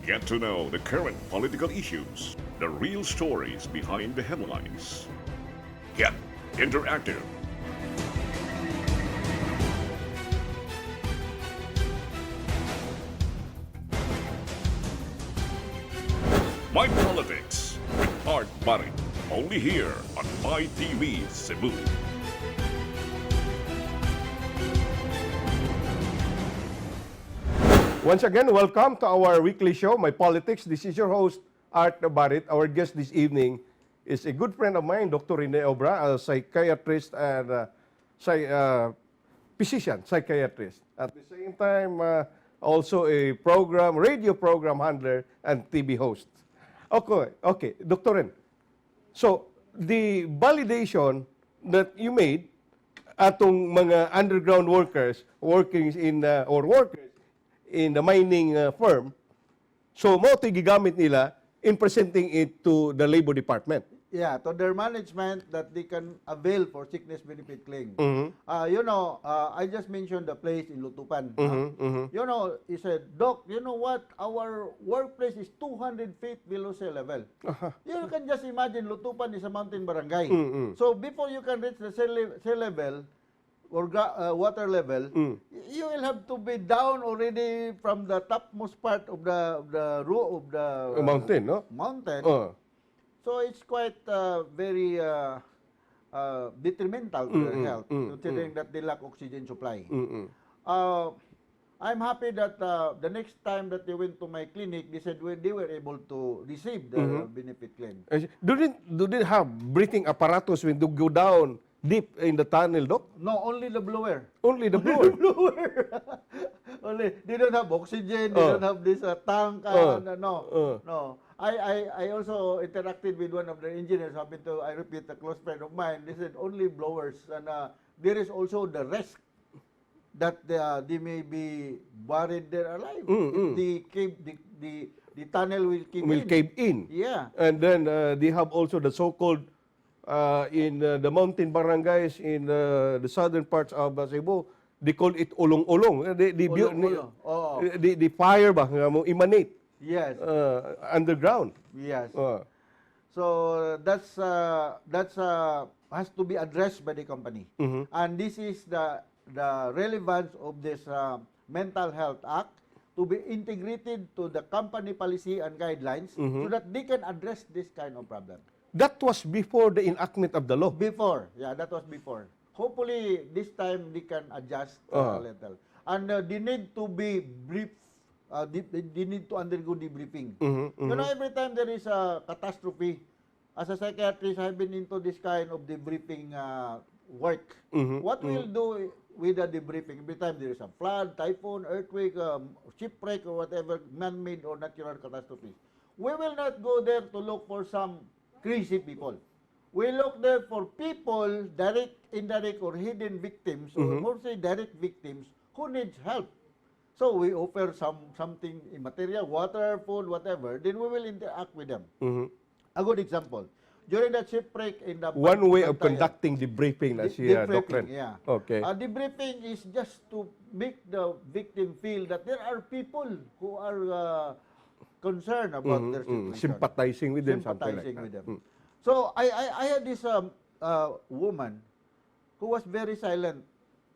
Get to know the current political issues, the real stories behind the headlines. Get interactive. My Politics with Art Barry. Only here on My TV Cebu. Once again, welcome to our weekly show, My Politics. This is your host, Art Barret. Our guest this evening is a good friend of mine, Dr. Rene Obra, a psychiatrist and physician, psychiatrist. At the same time, also a radio program handler and TV host. Okay, Dr. Ren. So, the validation that you made atong mga underground workers working in workers in the mining firm, so mo ito gigamit nila in presenting it to the labor department. Yeah, to their management that they can avail for sickness benefit claim. I just mentioned the place in Lutupan. He said, Doc, you know what? Our workplace is 200 feet below sea level. You can just imagine Lutupan is a mountain barangay. So before you can reach the sea level, or water level, you will have to be down already from the topmost part of the Mountain, no? Mountain. So it's quite very detrimental to their health, considering that they lack oxygen supply. I'm happy that the next time that they went to my clinic, they said they were able to receive the benefit claim. Do they have breathing apparatus when they go down deep in the tunnel, Doc? No, only the blower. Only the blower. Only they don't have oxygen. They don't have this tank. No. I also interacted with one of the engineers. I repeat, a close friend of mine. They said only blowers, and there is also the risk that they may be buried there alive. The tunnel will cave in. Yeah. And then they have also the so-called in the mountain barangays in the southern parts of Cebu, they call it ulong-ulong. The fire ba nga mo emanate. Yes. Underground. Yes. So that's has to be addressed by the company. And this is the relevance of this Mental Health Act to be integrated to the company policy and guidelines so that they can address this kind of problem. That was before the enactment of the law. Before, yeah, that was before. Hopefully, this time they can adjust a little. And they need to be briefed. They need to undergo debriefing. Every time there is a catastrophe, as a psychiatrist, I've been into this kind of debriefing work. What we'll do with the debriefing, every time there is a flood, typhoon, earthquake, shipwreck, or whatever, man-made or natural catastrophe, we will not go there to look for some crazy people. We look there for people, direct, indirect, or hidden victims, or mostly direct victims, who needs help. So we offer something immaterial, water, food, whatever, then we will interact with them. A good example, during that shipwreck in the... One way of conducting debriefing, as Dr. Yeah. Okay. Debriefing is just to make the victim feel that there are people who are concerned about their situation. Sympathizing with them, something like that. With them. So I had this woman who was very silent,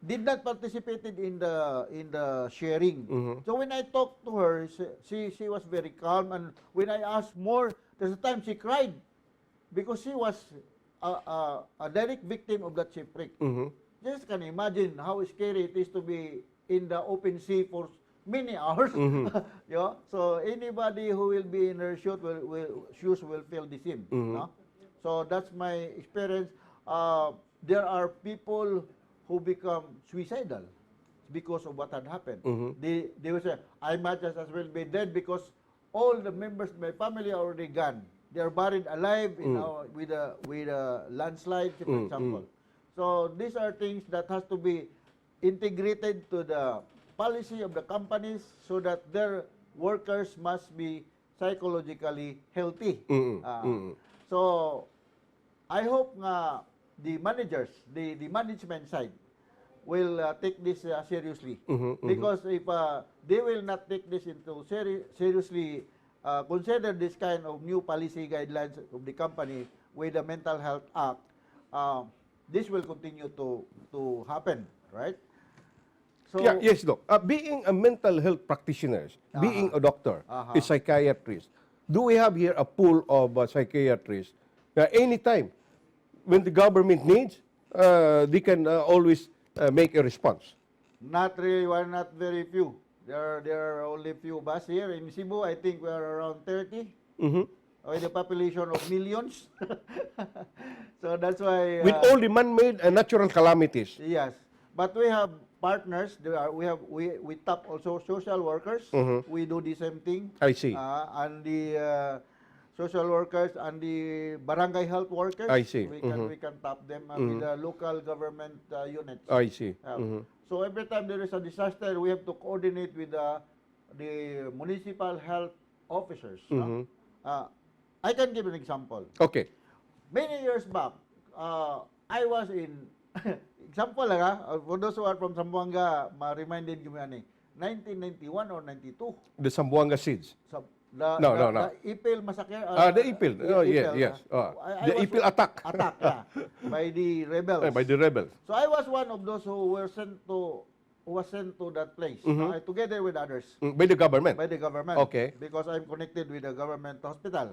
did not participate in the sharing. So when I talked to her, she was very calm, and when I asked more, there's a time she cried because she was a direct victim of that shipwreck. Just can imagine how scary it is to be in the open sea for many hours. So anybody who will be in her shoes will feel the same. No? So that's my experience. There are people who become suicidal because of what had happened. They will say, I might as well be dead because all the members of my family are already gone. They are buried alive with a landslide, for example. So these are things that has to be integrated to the policy of the companies so that their workers must be psychologically healthy. So I hope the managers, the management side, will take this seriously. Because if they will not take this into seriously, consider this kind of new policy guidelines of the company with the Mental Health Act, this will continue to happen, right? So, Yeah, yes, Doc. Being a mental health practitioner, being a doctor, a psychiatrist, do we have here a pool of psychiatrists anytime when the government needs, they can always make a response? not really, we're not very few. There are only few of us here. In Cebu, I think we are around 30. With a population of millions. So that's why... With all the man-made and natural calamities. Yes. But we have partners. We tap also social workers. We do the same thing. I see. And the social workers and the barangay health workers. I see. We can tap them with the local government units. I see. So every time there is a disaster, we have to coordinate with the municipal health officers. No? I can give an example. Okay. Many years back, I was in, example lang for those who are from Zamboanga, ma-reminded ko yan 1991 or 92. The Zamboanga Seeds. So, No. The Ipil massacre. The Ipil. Oh, yes. The was Ipil attack. Yeah, by the rebels. By the rebels. So I was one of those who was sent to that place together with others. By the government. By the government. Okay. Because I'm connected with the government hospital.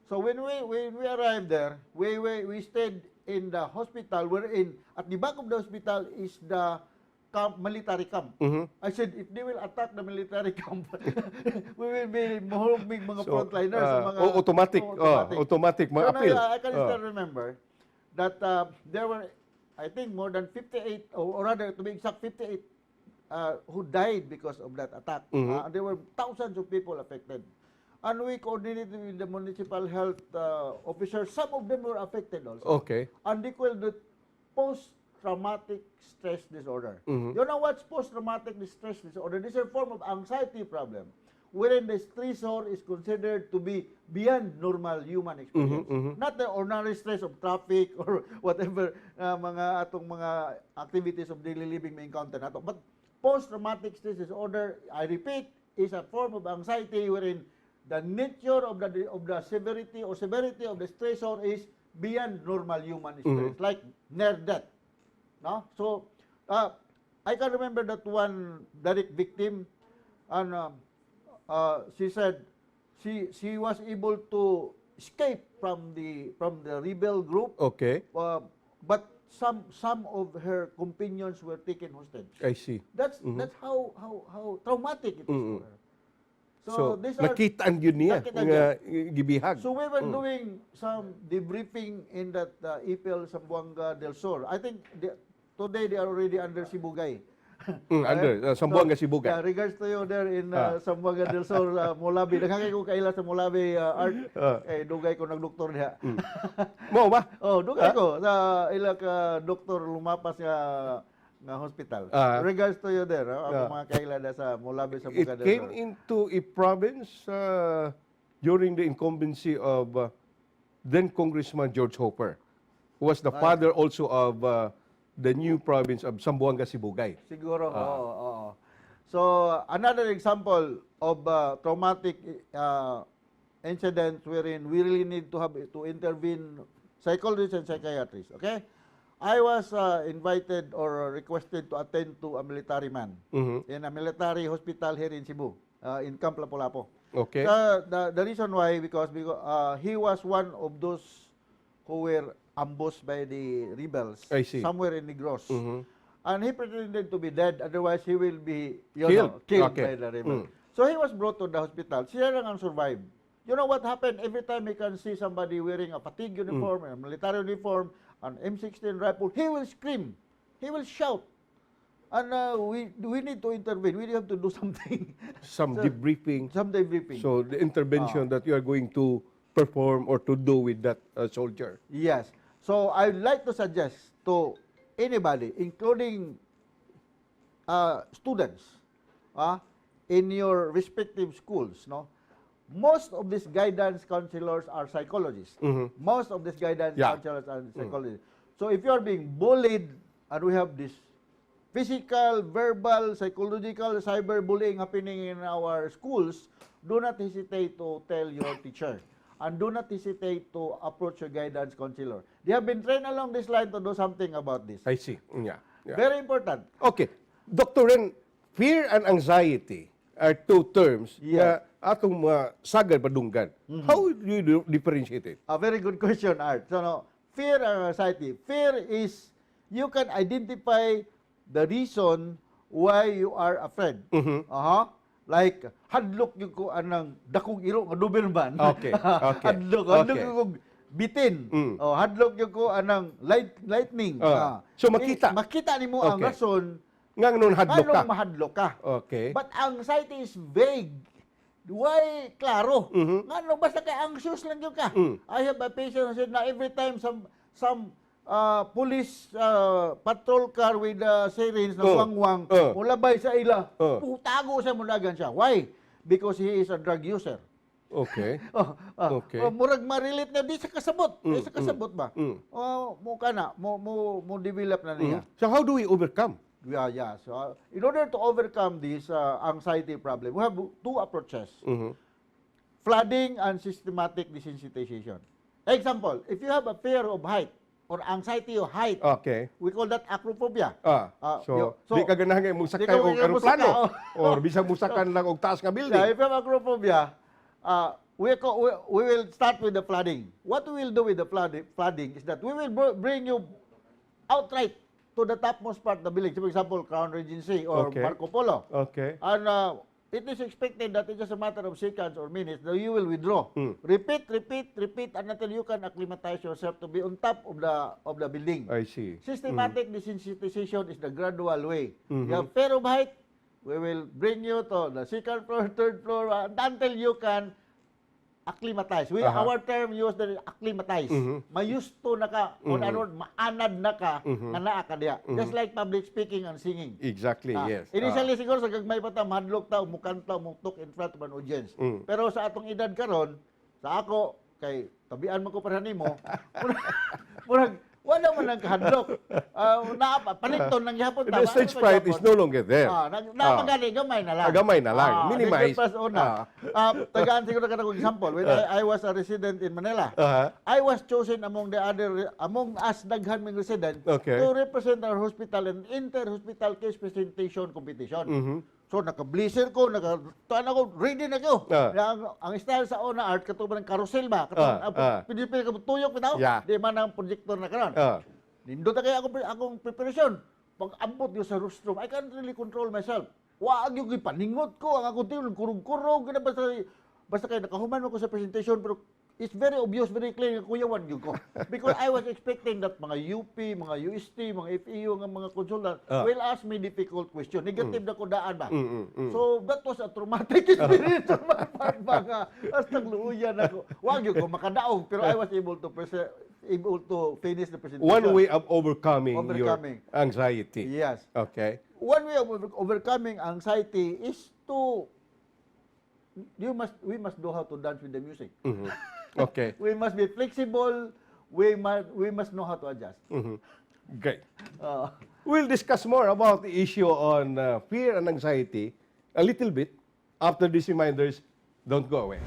So when we arrived there, we stayed in the hospital. At the back of the hospital is the military camp. I said, if they will attack the military camp, we will be moving mga frontliners. Automatic, mga appeal. I can still remember that there were, I think, more than 58, or rather, to be exact, 58 who died because of that attack. There were thousands of people affected. And we coordinated with the municipal health officers. Some of them were affected also. Okay. And they called it post-traumatic stress disorder. You know what's post-traumatic stress disorder? This is a form of anxiety problem wherein the stressor is considered to be beyond normal human experience. Not the ordinary stress of traffic or whatever mga activities of daily living may encounter nato. But post-traumatic stress disorder, I repeat, is a form of anxiety wherein the nature of the severity of the stressor is beyond normal human experience, like near death. No? So, I can remember that one direct victim, and she said she was able to escape from the rebel group. Okay. But some of her companions were taken hostage. I see. That's how traumatic it is for her. So, these are nakitaan yun niya, gibihag. So we were doing some debriefing in that Ipil Zamboanga del Sur. I think today they are already under Sibugay. Under Zamboanga Sibugay. Yeah, regards to you there in Zamboanga del Sur, Molabi. Nakakay ko kaila sa Molabi, Art. Dugay ko nagdoktor diha. Mo ba? Dugay ko sa ila ka doktor lumapas nga hospital. Regards to you there, ako mga kailada sa Molabi sa Buga del Sur. It came into a province during the incumbency of then Congressman George Hopper, who was the father also of the new province of Zamboanga Sibugay. Siguro, oo. So, another example of traumatic incidents wherein we really need to intervene psychologists and psychiatrists, okay? I was invited or requested to attend to a military man in a military hospital here in Cebu, in Camp Lapu-Lapu. Okay. The reason why, because he was one of those who were ambushed by the rebels somewhere in Negros. And he pretended to be dead, otherwise he will be killed by the rebels. So he was brought to the hospital. Siya lang ang survived. You know what happened? Every time he can see somebody wearing a fatigue uniform, a military uniform, an M16 rifle, he will scream. He will shout. And we need to intervene. We have to do something. Some debriefing. Some debriefing. So the intervention that you are going to perform or to do with that soldier. Yes. So I'd like to suggest to anybody, including students, in your respective schools, no? Most of these guidance counselors are psychologists. Most of these guidance counselors are psychologists. So if you are being bullied, and we have this physical, verbal, psychological, cyberbullying happening in our schools, do not hesitate to tell your teacher. And do not hesitate to approach your guidance counselor. They have been trained along this line to do something about this. I see. Yeah. Very important. Okay. Dr. Ren, fear and anxiety are two terms Yeah. na atong mga sagad padunggan. How do you differentiate it? A very good question, Art. So, no, fear and anxiety. Fear is you can identify the reason why you are afraid. Like, hadlok yung ko anang dakong iro nga Doberman. Okay, okay. hadlok Okay. yung ko bitin. Hadlok yung ko anang lightning. So, makita. Makita ni mo ang Okay. rason Nga nun hadlok ka. anong mahadlok ka. Okay. But anxiety is vague. Why? Klaro. Nga basta kay anxious lang yun ka. I have a patient who said na every time some police patrol car with sirens na wangwang, mulabay sa ila, putago sa munagan siya. Why? Because he is a drug user. Okay. Okay. Murag ma-relate na di sa kasabot. Di sa kasabot ba? Mo kana, mo develop na niya. So how do we overcome? Yeah. So, in order to overcome this anxiety problem, we have two approaches. Flooding and systematic desensitization. Example, if you have a fear of height or anxiety of height, Okay. we call that acrophobia. So, so, di ka ganahan mo di sakay ka og ganahan mo aeroplano sakay, or bisag musakan lang og taas nga Yeah, building. if you have acrophobia, we will start with the flooding. What we will do with the flooding is that we will bring you outright to the topmost part of the building. For example, Crown Regency or Okay. Marco Polo. Okay. And it is expected that it's just a matter of seconds or minutes that you will withdraw. Repeat until you can acclimatize yourself to be on top of the building. I see. Systematic desensitization is the gradual way. You have fear of height, we will bring you to the second floor, third floor, until you can acclimatize. Our term use the acclimatize. Mayusto na ka, maanad na ka, nga naa ka diya. Just like public speaking and singing. Exactly, yes. Initially siguro sa gagmay pa ta mahadlok ta mukanta muktok in front of an audience. Pero sa atong edad karon, sa ako kay tabian man ko para nimo, murag wala man ang kahadlok. Palinton nang gihapon The stage fright is no longer there. Napagani gamay na lang. Gamay na lang. Minimize. Tagaan siguro ka kong example. When I was a resident in Manila, I was chosen among us daghan ming resident Okay. to represent our hospital in inter-hospital case presentation competition. So naka-blazer ko, tuan ako, ready na ko. Ang style sa ona art katubang ng carousel ba? Pinipili ka tuyok bitaw. Yeah. Di man ang projector na karon. Nindot na kaya akong preparation. Pag ambot yung sa rostrum, I can't really control myself. Waag yung ipaningot ko, ang akong tiyo, kurog-kurog, basta kayo nakahuman mo ko sa presentation, pero it's very obvious, very clear, kuyawan yun ko. Because I was expecting that mga UP, mga UST, mga FEU, mga consultant will ask me difficult question. Negative na ko daan ba? So that was a traumatic experience on my part ba? Hasta luuyan ako. Wag yun ko makadaog, pero I was able to finish the presentation. One way of overcoming your Overcoming. anxiety. Yes. Okay. One way of overcoming anxiety is to we must know how to dance with the music. Okay. We must be flexible. We must know how to adjust. Great. We'll discuss more about the issue on fear and anxiety a little bit after these reminders. Don't go away.